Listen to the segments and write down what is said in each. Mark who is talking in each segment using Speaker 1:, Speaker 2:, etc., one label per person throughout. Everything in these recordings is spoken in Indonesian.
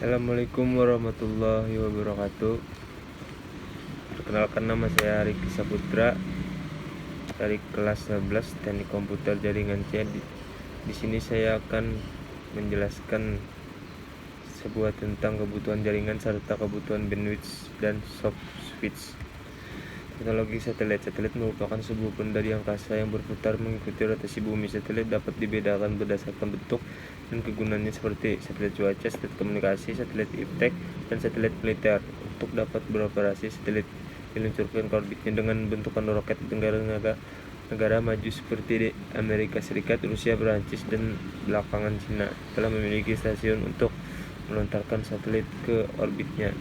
Speaker 1: Assalamualaikum warahmatullahi wabarakatuh. Perkenalkan, nama saya Riki Saputra dari kelas 11 Teknik Komputer Jaringan C. Di sini saya akan menjelaskan sebuah tentang kebutuhan jaringan serta kebutuhan bandwidth dan soft switch. Teknologi satelit. Satelit merupakan sebuah benda di angkasa yang berputar mengikuti rotasi bumi. Satelit dapat dibedakan berdasarkan bentuk dan kegunaannya seperti satelit cuaca, satelit komunikasi, satelit iptek, dan satelit militer. Untuk dapat beroperasi, satelit diluncurkan ke orbitnya dengan bentukan roket. Negara maju seperti Amerika Serikat, Rusia, Perancis, dan belakangan Cina telah memiliki stasiun untuk melontarkan satelit ke orbitnya.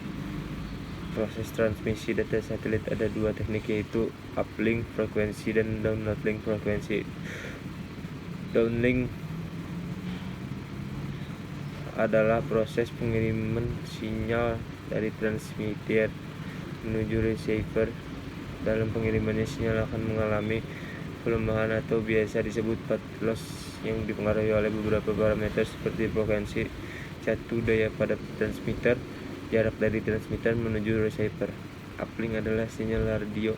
Speaker 1: Proses transmisi data satelit ada dua teknik, yaitu uplink frekuensi dan downlink frekuensi. Downlink adalah proses pengiriman sinyal dari transmitter menuju receiver. Dalam pengirimannya, sinyal akan mengalami pelemahan atau biasa disebut path loss yang dipengaruhi oleh beberapa parameter seperti frekuensi jatuh, daya pada transmitter, jarak dari transmitter menuju receiver. Uplink adalah sinyal radio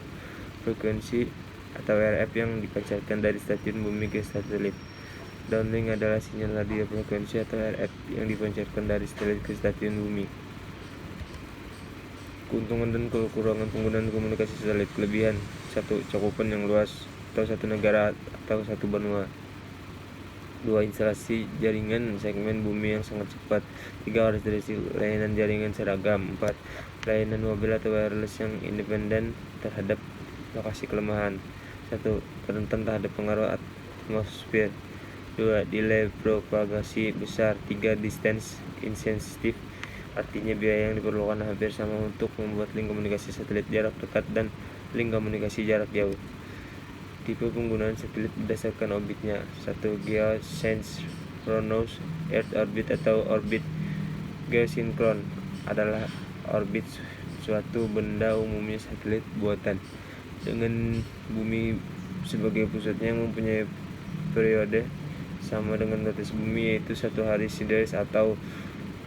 Speaker 1: frekuensi atau RF yang dipancarkan dari stasiun bumi ke satelit. Downlink adalah sinyal radio frekuensi atau RF yang dipancarkan dari satelit ke stasiun bumi. Keuntungan dan kekurangan penggunaan komunikasi satelit. Kelebihan: 1. Cakupan yang luas atau satu negara atau satu benua. 2. Instalasi jaringan segmen bumi yang sangat cepat. 3. Resolusi layanan jaringan seragam. 4. Layanan mobil atau wireless yang independen terhadap lokasi kelemahan. 1. Rentan terhadap pengaruh atmosfer. 2. Delay propagasi besar. 3. Distance insensitive, artinya biaya yang diperlukan hampir sama untuk membuat link komunikasi satelit jarak dekat dan link komunikasi jarak jauh. Tipe penggunaan satelit berdasarkan orbitnya. 1. Geosynchronous Earth orbit atau orbit geosinkron adalah orbit suatu benda, umumnya satelit buatan, dengan bumi sebagai pusatnya, yang mempunyai periode sama dengan rotasi bumi, yaitu 1 hari sidereal atau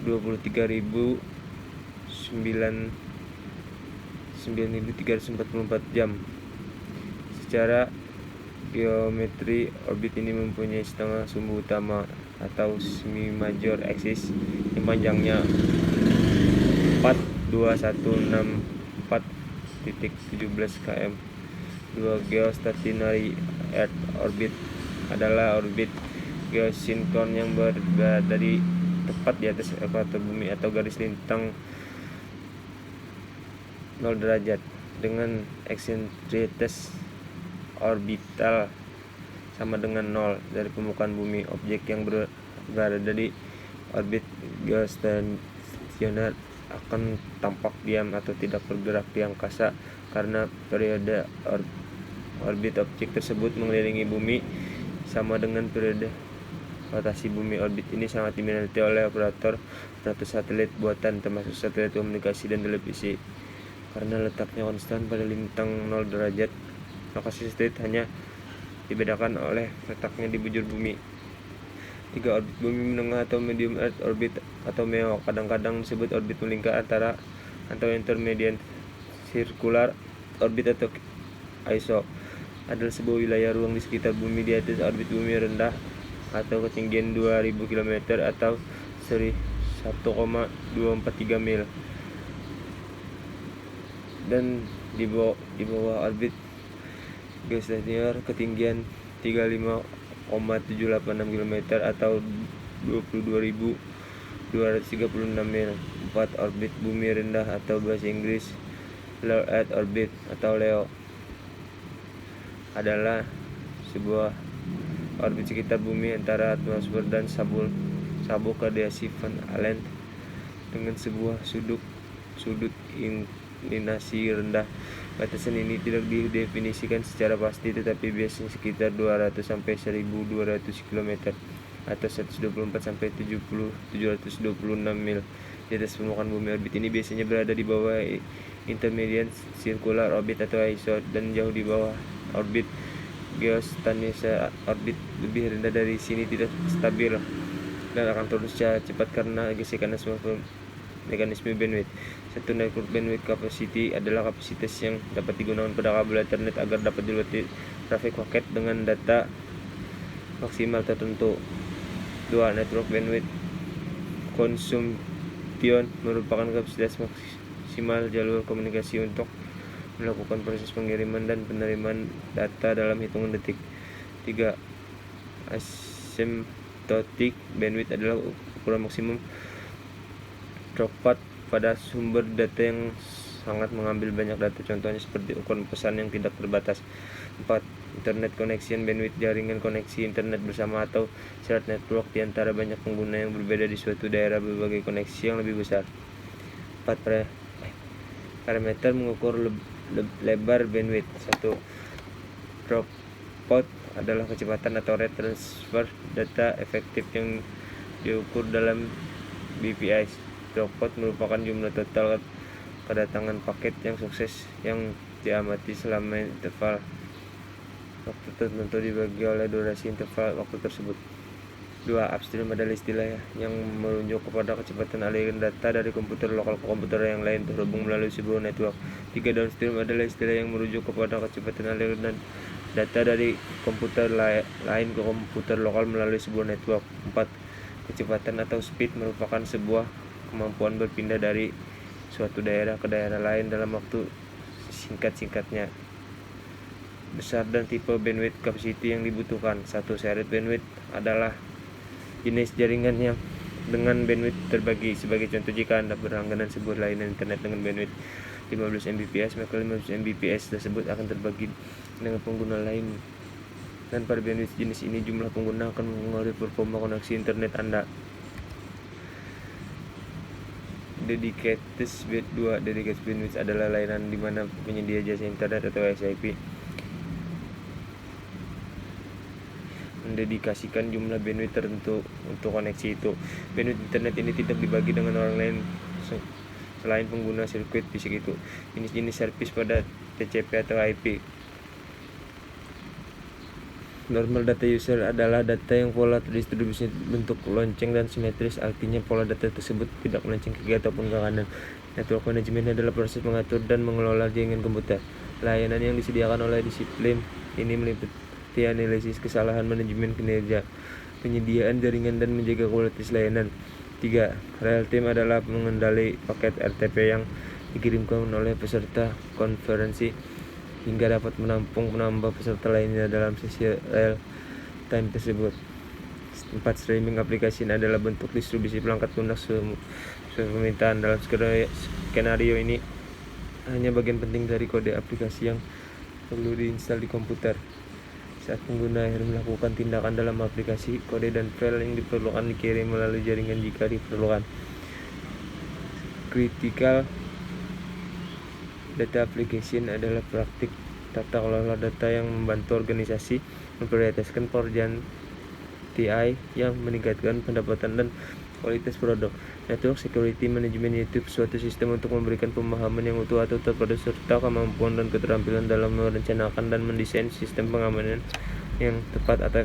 Speaker 1: 23.344 jam. Secara geometri, orbit ini mempunyai setengah sumbu utama atau semi-major axis yang panjangnya 42164.17 km. 2. Geostationary Earth orbit adalah orbit geosinkron yang berada tepat di atas ekuator bumi atau garis lintang 0 derajat dengan eksentrisitas orbital sama dengan 0 dari permukaan bumi. Objek yang berada di orbit geostasioner akan tampak diam atau tidak bergerak di angkasa karena periode orbit objek tersebut mengelilingi bumi sama dengan periode rotasi bumi. Orbit ini sangat diminati oleh operator satelit buatan, termasuk satelit komunikasi dan televisi, karena letaknya konstan pada lintang 0 derajat. Lokasi satelit hanya dibedakan oleh letaknya di bujur bumi. 3. Orbit bumi menengah atau medium earth orbit atau MEO, kadang-kadang disebut orbit melingkar antara atau intermediate circular orbit atau ISO, adalah sebuah wilayah ruang di sekitar bumi di atas orbit bumi rendah atau ketinggian 2000 km atau 1,243 mil, dan di bawah orbit geostasioner ketinggian 35,786 km atau 22.236 mil. 4. Orbit bumi rendah atau bahasa Inggris Low Earth Orbit atau LEO adalah sebuah orbit sekitar bumi antara atmosfer dan sabuk radiasi Van Allen dengan sebuah sudut inklinasi rendah. Batasan ini tidak didefinisikan secara pasti, tetapi biasanya sekitar 200 sampai 1200 km atau 124 sampai 726 mil di atas permukaan bumi. Orbit ini biasanya berada di bawah intermediate circular orbit atau ISO dan jauh di bawah orbit geostationary. Orbit lebih rendah dari sini tidak stabil dan akan turun secara cepat karena gesekan atmosfer Mekanisme bandwidth. Satu network bandwidth capacity adalah kapasitas yang dapat digunakan pada kabel Ethernet agar dapat dilewati trafik paket dengan data maksimal tertentu. 2. Network bandwidth consumption merupakan kapasitas maksimal jalur komunikasi untuk melakukan proses pengiriman dan penerimaan data dalam hitungan detik. 3. Asymptotic bandwidth adalah ukuran maksimum throughput pada sumber data yang sangat mengambil banyak data, contohnya seperti ukuran pesan yang tidak terbatas. 4. Internet connection bandwidth jaringan koneksi internet bersama atau shared network di antara banyak pengguna yang berbeda di suatu daerah berbagai koneksi yang lebih besar. 4. Parameter mengukur lebar bandwidth. 1. Throughput adalah kecepatan atau rate transfer data efektif yang diukur dalam bps. Throughput merupakan jumlah total kedatangan paket yang sukses yang diamati selama interval waktu tertentu dibagi oleh durasi interval waktu tersebut. 2. Upstream adalah istilah yang merujuk kepada kecepatan aliran data dari komputer lokal ke komputer yang lain terhubung melalui sebuah network. 3. Downstream adalah istilah yang merujuk kepada kecepatan aliran data dari komputer lain ke komputer lokal melalui sebuah network. 4. Kecepatan atau speed merupakan sebuah kemampuan berpindah dari suatu daerah ke daerah lain dalam waktu singkat-singkatnya. Besar dan tipe bandwidth capacity yang dibutuhkan. 1. Shared bandwidth adalah jenis jaringan yang dengan bandwidth terbagi. Sebagai contoh, jika Anda berlangganan sebuah layanan internet dengan bandwidth 15 Mbps, maka 15 Mbps tersebut akan terbagi dengan pengguna lain, dan pada bandwidth jenis ini jumlah pengguna akan mempengaruhi performa koneksi internet Anda. Dedicated bandwidth. 2. Dedicated bandwidth adalah layanan di mana penyedia jasa internet atau SIP mendedikasikan jumlah bandwidth tertentu untuk koneksi itu. Bandwidth internet ini tidak dibagi dengan orang lain selain pengguna sirkuit fisik itu. Jenis-jenis servis pada TCP atau IP. Normal data user adalah data yang pola terdistribusi bentuk lonceng dan simetris, artinya pola data tersebut tidak melenceng ke kiri ataupun ke kanan. Network management adalah proses mengatur dan mengelola jaringan komputer. Layanan yang disediakan oleh disiplin ini meliputi analisis kesalahan, manajemen kinerja, penyediaan jaringan, dan menjaga kualitas layanan. 3. Real time adalah mengendali paket RTP yang dikirimkan oleh peserta konferensi hingga dapat menampung penambah peserta lainnya dalam sesi real time tersebut. 4. Streaming application adalah bentuk distribusi perangkat lunak sesuai permintaan. Dalam skenario ini hanya bagian penting dari kode aplikasi yang perlu diinstal di komputer. Saat pengguna akhir melakukan tindakan dalam aplikasi, kode dan file yang diperlukan dikirim melalui jaringan jika diperlukan. Critical data application adalah praktik tata kelola data yang membantu organisasi memprioritaskan pekerjaan TI yang meningkatkan pendapatan dan kualitas produk. Network security management yaitu suatu sistem untuk memberikan pemahaman yang utuh atau terpadu serta kemampuan dan keterampilan dalam merencanakan dan mendesain sistem pengamanan yang tepat atau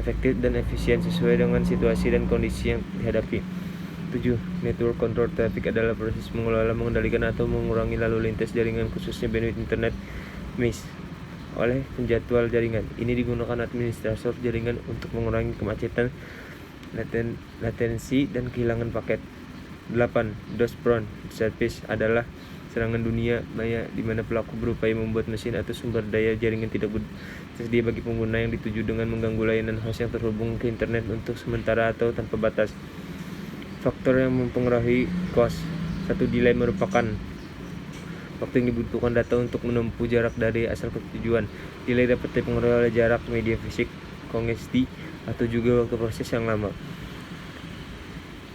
Speaker 1: efektif dan efisien sesuai dengan situasi dan kondisi yang dihadapi. 7. Network control traffic adalah proses mengelola, mengendalikan, atau mengurangi lalu lintas jaringan, khususnya bandwidth internet (MIS) oleh penjadwal jaringan. Ini digunakan administrator jaringan untuk mengurangi kemacetan, latensi, dan kehilangan paket. 8. DOS prone service adalah serangan dunia maya di mana pelaku berupaya membuat mesin atau sumber daya jaringan tidak tersedia bagi pengguna yang dituju dengan mengganggu layanan host yang terhubung ke internet untuk sementara atau tanpa batas. Faktor yang mempengaruhi cost. 1. Delay merupakan waktu yang dibutuhkan data untuk menempuh jarak dari asal ke tujuan. Delay dapat dipengaruhi oleh jarak, media fisik, kongesti, atau juga waktu proses yang lama.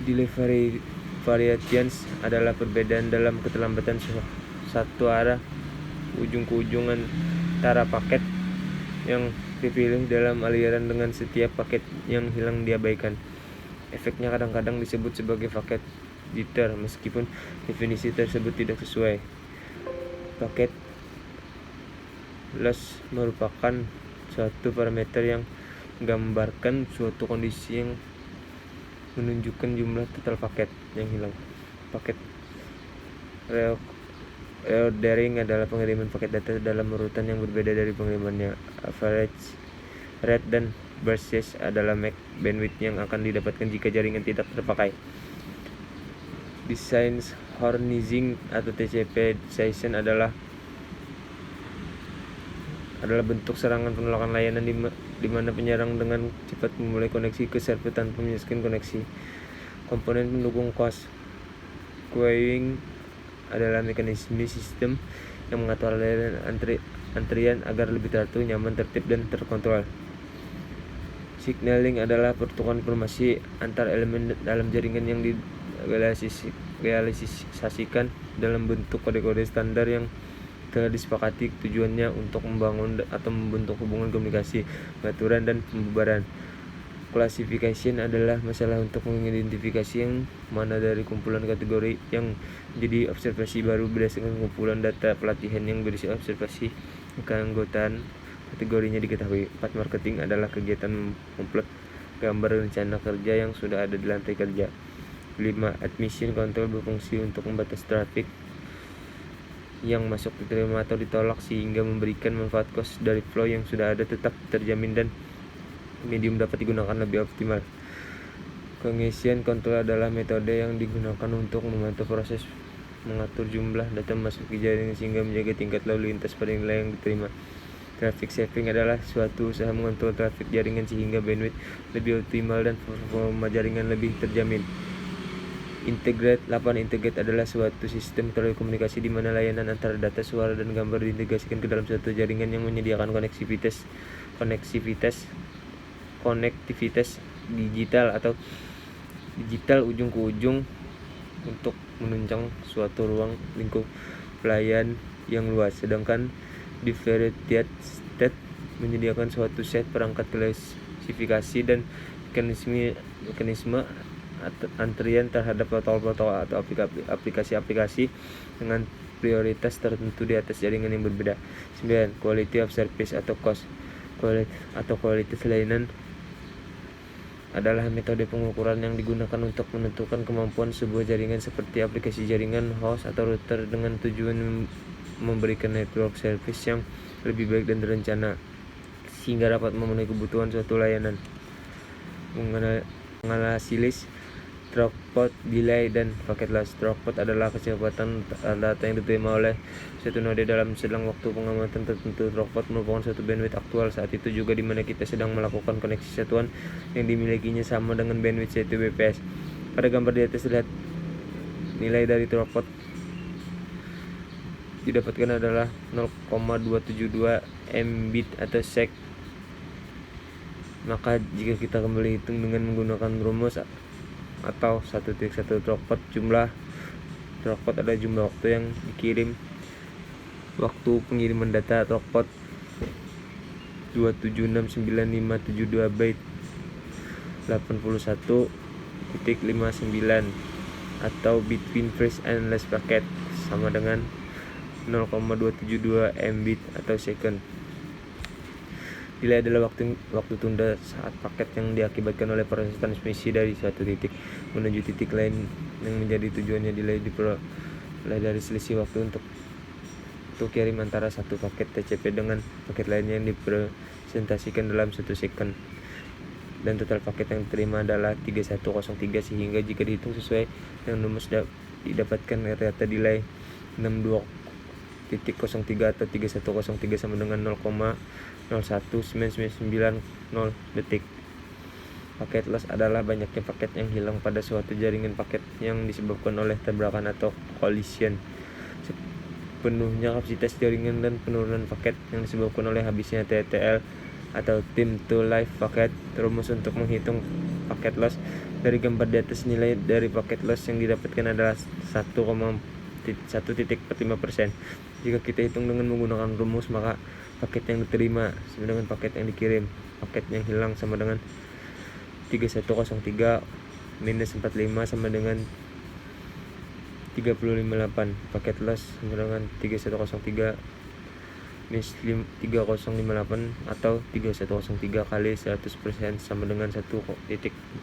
Speaker 1: Delay variations adalah perbedaan dalam keterlambatan satu arah ujung ke ujung antara paket yang dipilih dalam aliran dengan setiap paket yang hilang diabaikan. Efeknya kadang-kadang disebut sebagai paket jitter meskipun definisi tersebut tidak sesuai. Paket loss merupakan suatu parameter yang menggambarkan suatu kondisi yang menunjukkan jumlah total paket yang hilang. Paket reordering adalah pengiriman paket data dalam urutan yang berbeda dari pengirimannya. Average rate dan burst size adalah max bandwidth yang akan didapatkan jika jaringan tidak terpakai. Design harnessing atau TCP decision adalah bentuk serangan penolakan layanan di mana penyerang dengan cepat memulai koneksi ke server tanpa menyelesaikan koneksi. Komponen pendukung cost queuing adalah mekanisme sistem yang mengatur layanan antrian agar lebih teratur, nyaman, tertib, dan terkontrol. Signaling adalah pertukaran informasi antar elemen dalam jaringan yang direalisasikan dalam bentuk kode-kode standar yang telah disepakati, tujuannya untuk membangun atau membentuk hubungan komunikasi, pengaturan, dan pembubaran. Classification adalah masalah untuk mengidentifikasi yang mana dari kumpulan kategori yang menjadi observasi baru berdasarkan kumpulan data pelatihan yang berisi observasi keanggotaan kategorinya diketahui. 4. Marketing adalah kegiatan memplot gambar rencana kerja yang sudah ada di lantai kerja. 5. Admission control berfungsi untuk membatasi traffic yang masuk, diterima atau ditolak sehingga memberikan manfaat cost dari flow yang sudah ada tetap terjamin dan medium dapat digunakan lebih optimal. Congestion control adalah metode yang digunakan untuk membantu proses mengatur jumlah data masuk ke jaringan sehingga menjaga tingkat lalu lintas pada nilai yang diterima. Traffic saving adalah suatu usaha mengontrol trafik jaringan sehingga bandwidth lebih optimal dan performa jaringan lebih terjamin. Integrate adalah suatu sistem telekomunikasi di mana layanan antara data, suara, dan gambar diintegrasikan ke dalam suatu jaringan yang menyediakan konektivitas digital atau digital ujung ke ujung untuk menunjang suatu ruang lingkup pelayan yang luas. Sedangkan differentiated state menyediakan suatu set perangkat klasifikasi dan mekanisme antrian terhadap protokol atau aplikasi-aplikasi dengan prioritas tertentu di atas jaringan yang berbeda. 9. Quality of service atau cost kualitas layanan adalah metode pengukuran yang digunakan untuk menentukan kemampuan sebuah jaringan seperti aplikasi jaringan, host, atau router dengan tujuan memberikan network service yang lebih baik dan terencana sehingga dapat memenuhi kebutuhan suatu layanan. Menganalisis throughput, delay, dan packet loss. Throughput adalah kecepatan data yang diterima oleh suatu node dalam selang waktu pengamatan tertentu. Throughput merupakan suatu bandwidth aktual saat itu juga di mana kita sedang melakukan koneksi satuan yang dimilikinya sama dengan bandwidth yaitu bps. Pada gambar di atas lihat nilai dari throughput didapatkan adalah 0,272 Mbit atau sec. Maka jika kita kembali hitung dengan menggunakan rumus atau 1.1 throughput, jumlah throughput adalah jumlah waktu yang dikirim, waktu pengiriman data. Throughput 2769572 byte 81.59 atau between first and last packet sama dengan 0,272 Mbit atau second. Delay adalah waktu tunda saat paket yang diakibatkan oleh proses transmisi dari suatu titik menuju titik lain yang menjadi tujuannya. Delay diperoleh dari selisih waktu untuk kirim antara satu paket TCP dengan paket lainnya yang dipresentasikan dalam 1 second. Dan total paket yang diterima adalah 3103 sehingga jika dihitung sesuai dengan rumus didapatkan rata delay 62.03 atau 3103 sama dengan 0,019990 detik. Paket loss adalah banyaknya paket yang hilang pada suatu jaringan paket yang disebabkan oleh tabrakan atau collision. Penuhnya kapasitas jaringan dan penurunan paket yang disebabkan oleh habisnya TTL atau time to live paket. Rumus untuk menghitung paket loss dari gambar di atas, nilai dari paket loss yang didapatkan adalah 1,1.45%. Jika kita hitung dengan menggunakan rumus, maka paket yang diterima sama dengan paket yang dikirim. Paket yang hilang sama dengan 3103 minus 45 sama dengan 358. Paket loss sama dengan 3103 minus 3058 atau 3103 kali 100% sama dengan 1.45%.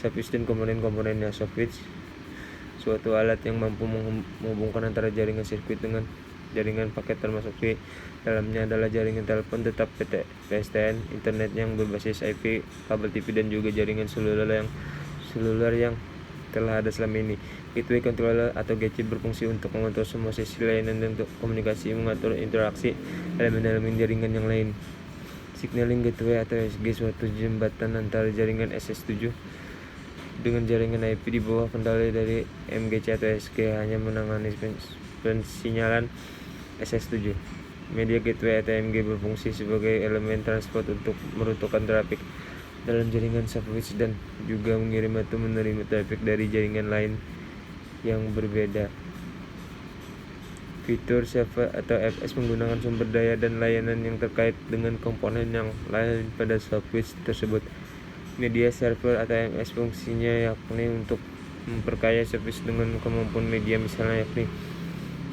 Speaker 1: Service dan komponen-komponennya. Service suatu alat yang mampu menghubungkan antara jaringan sirkuit dengan jaringan paket, termasuk di dalamnya adalah jaringan telepon tetap PSTN, internet yang berbasis IP, kabel TV, dan juga jaringan seluler yang telah ada selama ini. Gateway controller atau GC berfungsi untuk mengontrol semua sesi layanan dan untuk komunikasi, mengatur interaksi elemen-elemen jaringan yang lain. Signaling gateway atau SG suatu jembatan antara jaringan SS7 dengan jaringan IP di bawah kendali dari MGC atau SG, hanya menangani pensinyalan SS7. Media gateway atau MG berfungsi sebagai elemen transport untuk meruntuhkan trafik dalam jaringan switch dan juga mengirim atau menerima trafik dari jaringan lain yang berbeda. Fitur server atau FS menggunakan sumber daya dan layanan yang terkait dengan komponen yang lain pada switch tersebut. Media server atau MS fungsinya yakni untuk memperkaya service dengan kemampuan media, misalnya yakni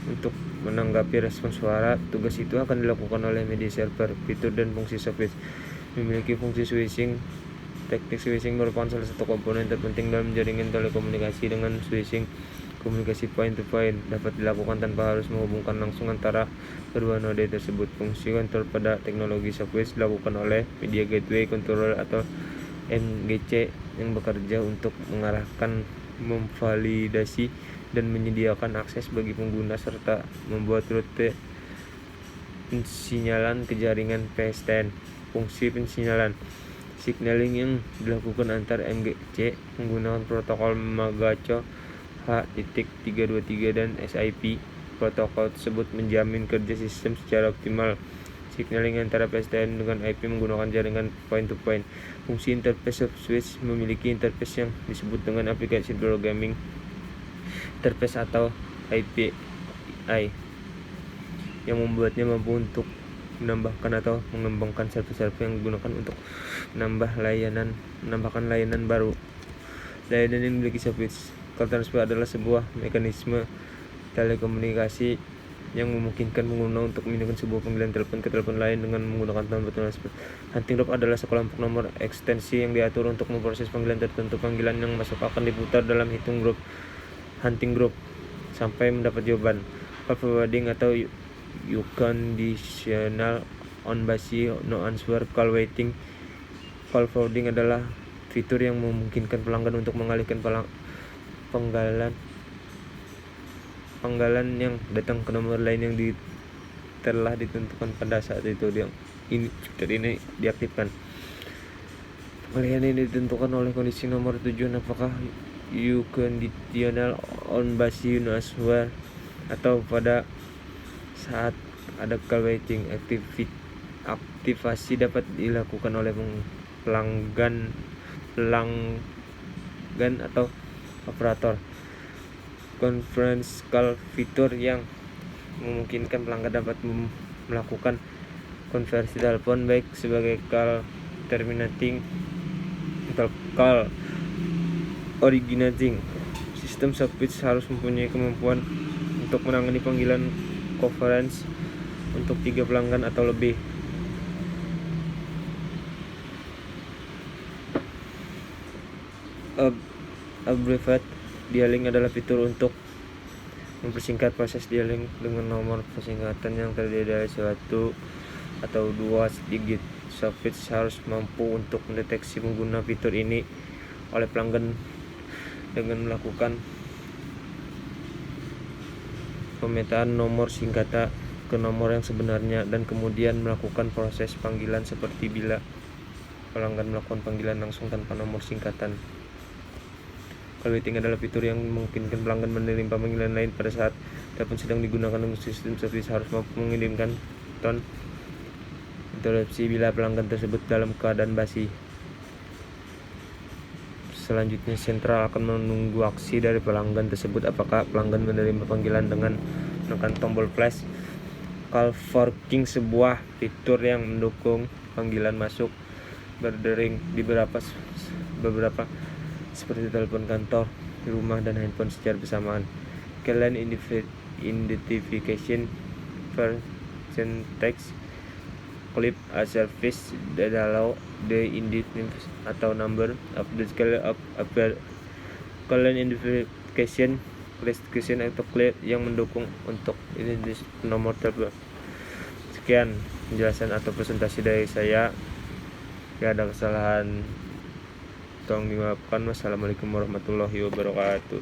Speaker 1: untuk menanggapi respon suara. Tugas itu akan dilakukan oleh media server. Fitur dan fungsi switch memiliki fungsi switching. Teknik switching merupakan salah satu komponen terpenting dalam jaringan telekomunikasi. Dengan switching, komunikasi point to point dapat dilakukan tanpa harus menghubungkan langsung antara kedua node tersebut. Fungsi kontrol pada teknologi switch dilakukan oleh media gateway controller atau MGC yang bekerja untuk mengarahkan, memvalidasi, dan menyediakan akses bagi pengguna serta membuat rute pensinyalan ke jaringan PSTN. Fungsi pensinyalan signaling yang dilakukan antar MGC menggunakan protokol Magaco H.323 dan SIP. Protokol tersebut menjamin kerja sistem secara optimal. Signaling antara PSTN dengan IP menggunakan jaringan point to point. Fungsi interface switch memiliki interface yang disebut dengan application programming interface atau API yang membuatnya mampu untuk menambahkan atau mengembangkan server-server yang digunakan untuk menambahkan layanan baru. Layanan yang memiliki switch. Call transfer adalah sebuah mekanisme telekomunikasi yang memungkinkan pengguna untuk memindahkan sebuah panggilan telepon ke telepon lain dengan menggunakan tombol transfer. Hunting group adalah sekelompok nomor ekstensi yang diatur untuk memproses panggilan tertentu. Panggilan yang masuk akan diputar dalam hunting group sampai mendapat jawaban. Call forwarding atau conditional on basis no answer call waiting. Call forwarding adalah fitur yang memungkinkan pelanggan untuk mengalihkan panggilan yang datang ke nomor lain yang telah ditentukan pada saat itu. Fitur ini diaktifkan. Pengalihan ini ditentukan oleh kondisi nomor tujuan, apakah conditional on basis no answer atau pada saat ada call waiting. Aktivasi dapat dilakukan oleh pelanggan atau operator. Conference call fitur yang memungkinkan pelanggan dapat melakukan konversi telepon baik sebagai call terminating atau call originating. Sistem switch harus mempunyai kemampuan untuk menangani panggilan conference untuk 3 pelanggan atau lebih. Abbreviate dialing adalah fitur untuk mempersingkat proses dialing dengan nomor persingkatan yang terdiri dari 1 atau 2 digit. Switch harus mampu untuk mendeteksi pengguna fitur ini oleh pelanggan dengan melakukan pemetaan nomor singkatan ke nomor yang sebenarnya dan kemudian melakukan proses panggilan seperti bila pelanggan melakukan panggilan langsung tanpa nomor singkatan. Call waiting adalah fitur yang memungkinkan pelanggan menerima panggilan lain pada saat telepon sedang digunakan. Dengan sistem switch harus mampu mengirimkan tone interupsi bila pelanggan tersebut dalam keadaan basi. Selanjutnya, sentral akan menunggu aksi dari pelanggan tersebut. Apakah pelanggan menerima panggilan dengan menekan tombol flash. Call forking sebuah fitur yang mendukung panggilan masuk berdering di beberapa seperti telepon kantor, rumah, dan handphone secara bersamaan. Client identification percentage clip a service that allow the identification atau number of the scale of client identification deskripsi atau klik yang mendukung untuk ini di nomor telepon. Sekian penjelasan atau presentasi dari saya. Jika ada kesalahan tolong dimaafkan. Wassalamualaikum warahmatullahi wabarakatuh.